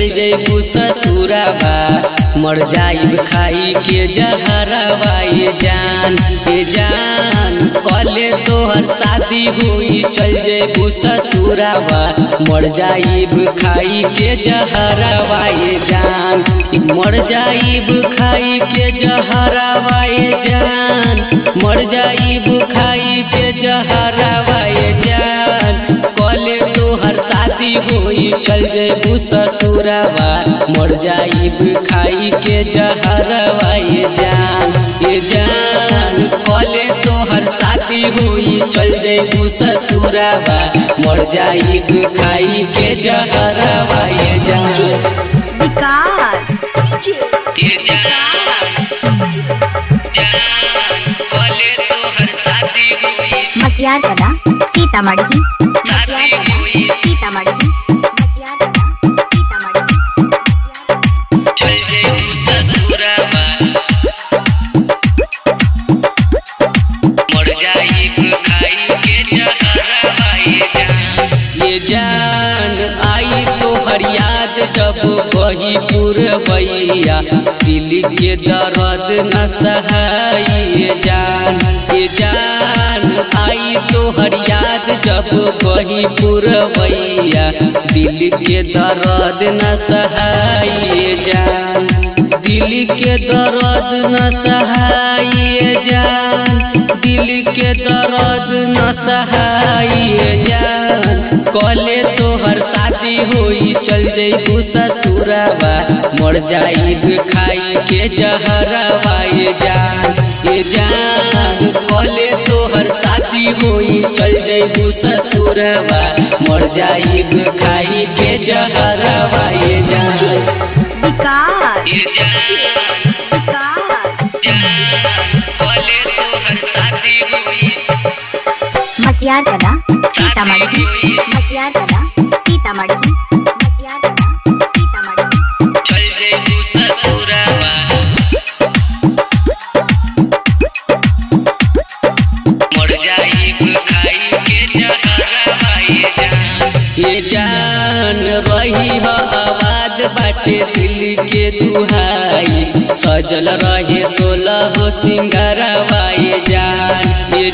चल जइबू ससुराबा मर जाइब खाई के जहरवा ये जान कले तोहर शादी हुई चल जइबू ससुराबा मर जाइब खाई के जहरवा ये जान मर जाइब खाई के जहरवा ये जान मर जाइब खाई के जहरवा ये जान कले तोहर शादी हुई चल जइबू ससुराबा मर जाइब खाई के जहरवा ये जान कले तोहर शादी हुई चल जइबू ससुराबा मर जाइब खाई के जहरवा ये जान विकास ये जान कले तोहर शादी हुई मटियार कला सीतामढ़ी चल जइबू ससुराबा मर जाइब खाई के जहरवा ये जान आई तोहर याद जब बही पुरवैया दिल के दर्द न सहाई ये जान आई तोहर याद जब बही पुरवैया दिल के दर्द न सहाई ये जान दिल के दर्द न सहाई ये जान दिल के दर्द न सहाई ये जान कले तोहर शादी हुई चल जइबू ससुराबा मर जाइब खाई के जहरवा ये जान कले तोहर शादी हुई चल जइबू ससुराबा मर जाइब खाई के जहरवा ये जान विकास ये जान कले तोहर शादी हुई मटियार कला सीतामढ़ी चल जइबू ससुराबा मर जाइब खाई के जहरवा ये जान रही हो आवाज बाटे दिल के दुहाई सजल रहे 16 सिंगारवा ये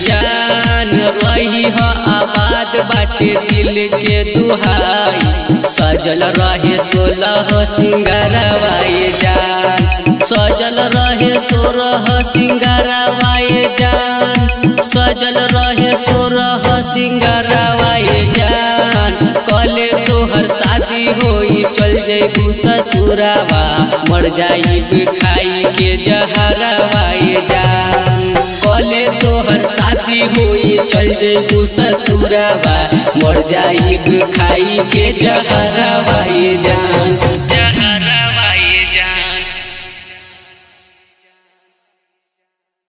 जान रही हो आवाज बाटे दिल के दुहाई सजल रहे 16 सिंगारवा ये जान सजल रहे 16 सिंगारवा ये जान सजल रहे 16 सिंगारवा ये जान कले तोहर शादी हुई चल जइबू ससुराबा मर जाइब खाई के जहरवा ये जान कले तोहर शादी हुई चल जइबू ससुराबा मर जाइब खाई के जहरवा ये जान।